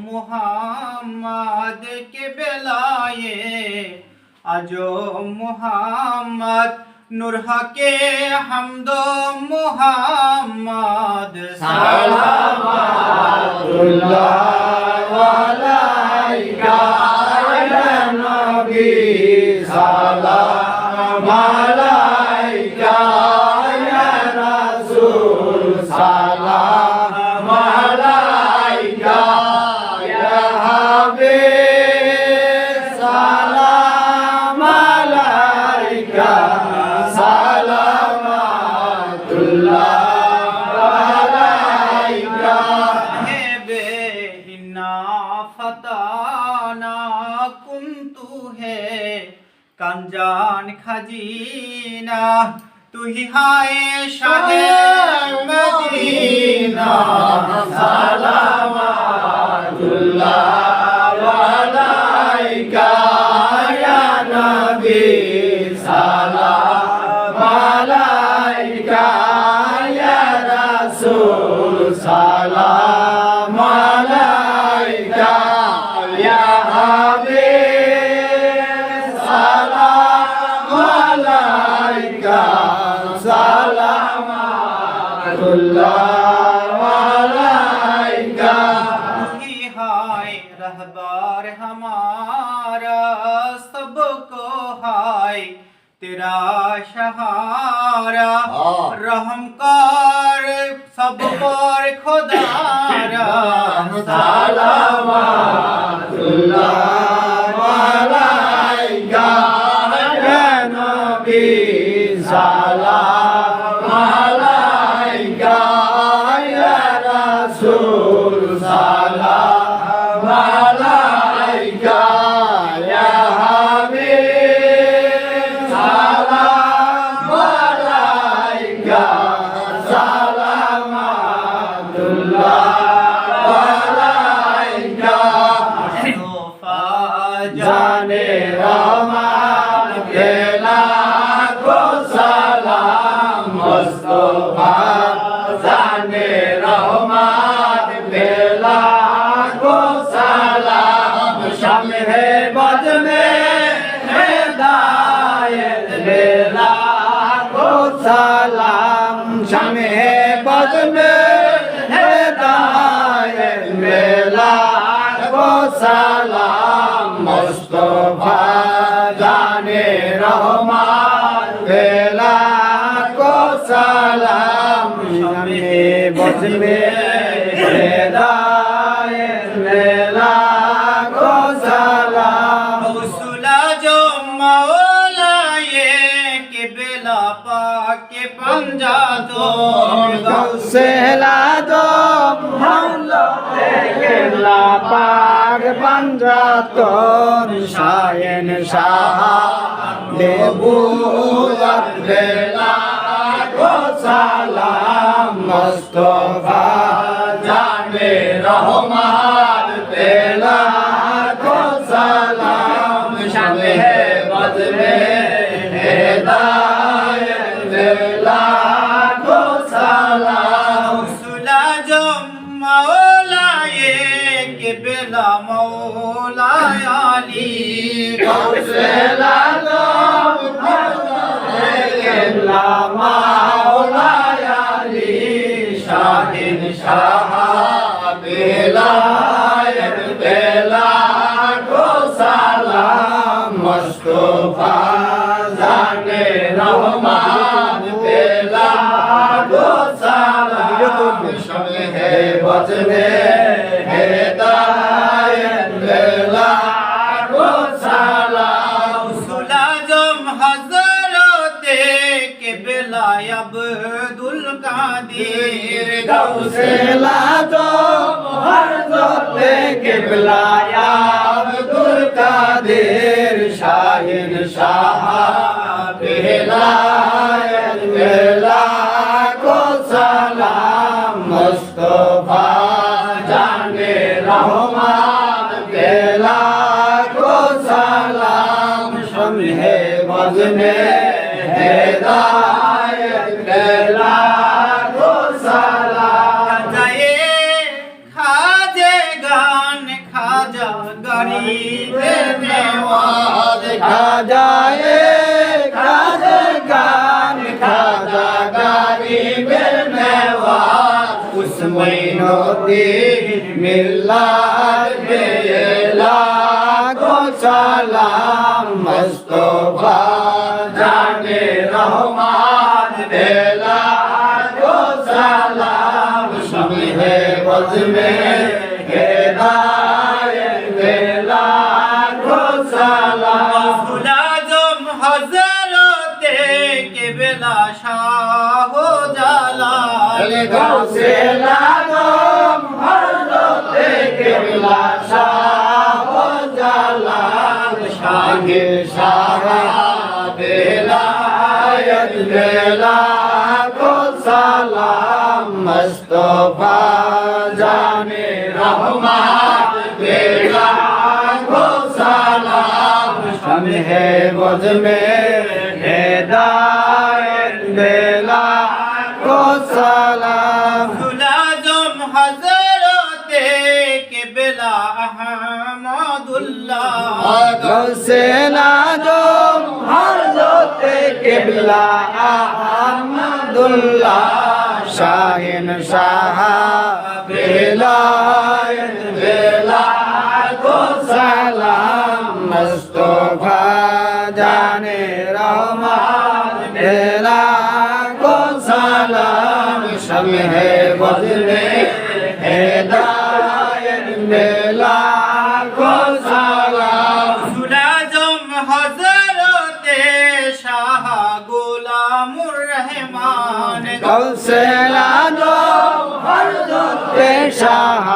मुहम्मद के बेलाए आजो मुहम्मद नूर हके हमदो मुहम्मद सलावतुल्लाह अलैका या नबी सलाम अलैका या रसूल सलाम अलैका या हबीब सलाम अलैका सलावतुल्लाह अलैका है बेहिना फताना कुंतु है कंजान खजीना तू ही हाय शाहे मदीना सलावतुल्लाह अलैका या नबी सलाम अलैका या रसूल सलाम अलैका या हबीब सलाम अलैका सलावतुल्लाह अलैका ही हाय रहबर हमारा सबको हाय तेरा सहारा रहम कर सब पर खुदारा सलावतुल्लाह अलैका या नबी सलाम अलैका या रसूल सलाम अलैका या हबीब सलाम अलैका सलावतुल्लाह अलैका मुस्तफा जाने रहमान केला को सलाम मुस्तफा जाने रहमान केला को सलाम शम्हे बज में हिदायत बेला को सलाम शम्हे बज में हिदायत बेला को सलाम मुस्तफा जाने रहमान बेला को सलाम शम्हे बज में हिदायत बेला को सलाम गौसुला जो मौला ये के बेला पाके पंजा दो गौसेला दो हम केला पाग पंजा तो शायन शाह लेबू बेला को सलाम मुस्तफा जाने रहमान बेला को सलाम शम्हे बज में हिदायत बेला को सलाम गौसुला जो मौला ये के बेला मौला अली गौसेला दो केला मौला अली शाहिन शाह बेलायत बेला को सलाम मुस्तफा जाने रहमान बेला को सलाम शम्हे बज में हिदायत बेला को सलाम गौसुला जो हज़रते के बेला अब्दुल कादिर गौसेला दो हज़रते क़िबला अब्दुल कादिर शाहिन शाह बेलायत बेला को सलाम मुस्तफा जाने रहमान बेला को सलाम शम्हे बज में हिदायत बेला को सलाम जाए खाजे गान গরিবে নেওয়াজ খাজায় খাজগান খাজা গরিবের নেওয়াজ উসমৈনুদ্দিন মিল্লাত বেলা গো সালাম মুস্তাফা জানে রহমান বেলা গো সালাম শমে বজমে হেদায়েত বেলা গো সালাম ফুলাজম হযরতে কেবলা শাহ জালাল গাউসে লাগম হযরতে কেবলা শাহ জালাল শাহে শাহ বেলায়েত বেলা গো সালাম মুস্তাফা জানে রহমান বেলা গো সালাম শমে বজমে হেদায়েত বেলা গো সালাম ফুলাজম হযরতে কেবলা আহমদুল্লাহ গৌসে আজম হযরতে কিবলা আহমদুল্লাহ শাহিন শাহ বেলায়েত বেলা গো সালাম মুস্তাফা জানে রহমান বেলা গো সালাম শমে বজমে হেদায়েত বেলা গো সালাম ফুলাজম হযরতে শাহ গোলামুর রহমান গৌসে আজম হযরতে শাহ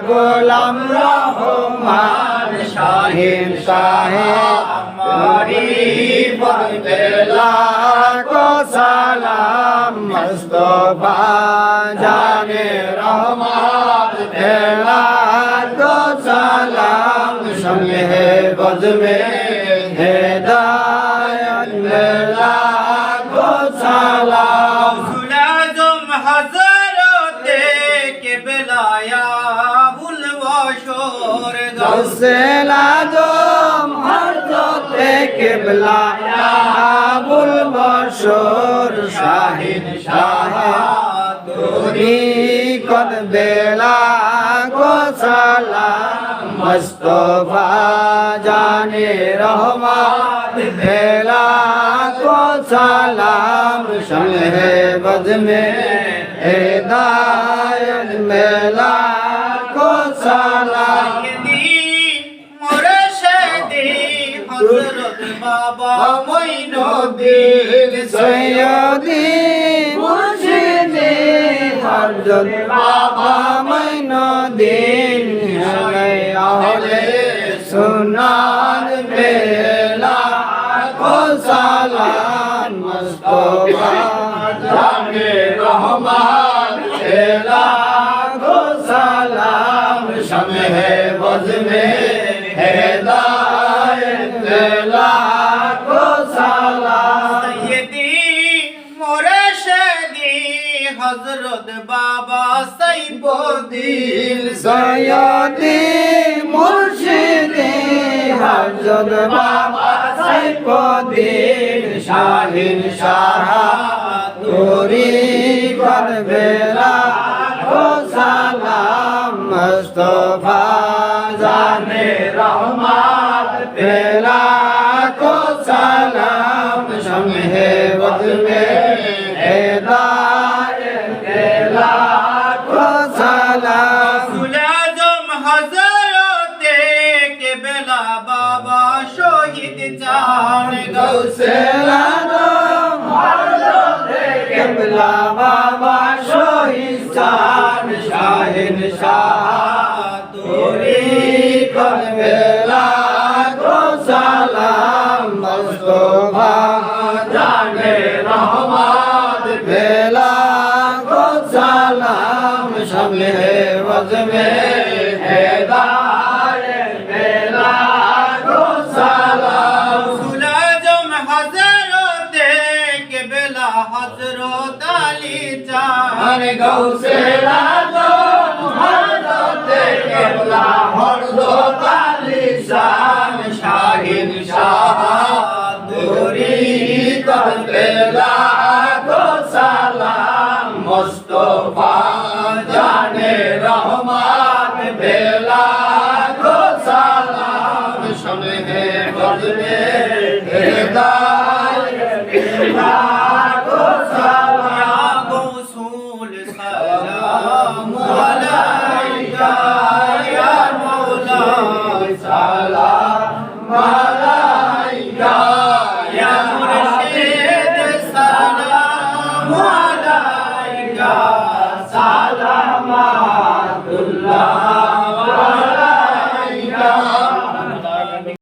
গোলাম রহমান শাহিন শাহ গরিবর বেলা গো সালাম মুস্তাফা জানে রহমান বেলা গো সালাম শমে বজমে হেদায়েত বেলা গো সালাম ফুলাজম হযরতে কেবলা আবুল বশর গৌসে আজম হযরতে কিবলা আবুল বশর শাহিন শাহ তরিকত বেলা গো সালাম মুস্তাফা জানে রহমান বেলা গো সালাম শমে বজমে হেদায়েত বেলা গো সালাম মুর্শিদি হযরত বাবা মঈনুদ্দিন সৈয়দি মুর্শিদি হযরত বাবা মঈনুদ্দিন আহলে সুন্নাত বেলা গো সালাম মুস্তাফা জানে রহমান বেলা গো সালাম শমে বজমে হেদায়েত বেলা গো সালাম সাইয়্যিদি মুর্শিদি হযরত বাবা সাইফুদ্দিন সৈয়দি মুর্শিদি হযরত বাবা সাইফুদ্দিন শাহিন শাহ তরিকত বেলা গো সালাম মুস্তাফা জানে রহমান বেলা গো সালাম শমে বজমে হেদায়েত বেলা গো সালাম ফুলাজম হযরতে কেবলা বাবা শহীদ চান গৌসে আজম হযরতে কিবলা বাবা শহীদ চান শাহিন শাহ তরিকত বেলা গো সালাম মুস্তাফা জানে রহমান বেলা গো সালাম শমে বজমে হেদায়েত বেলা গো সালাম ফুলাজম হযরতে কেবলা হযরত আলী চান গৌসে আজম হযরতে কিবলা হযরত আলী আজমের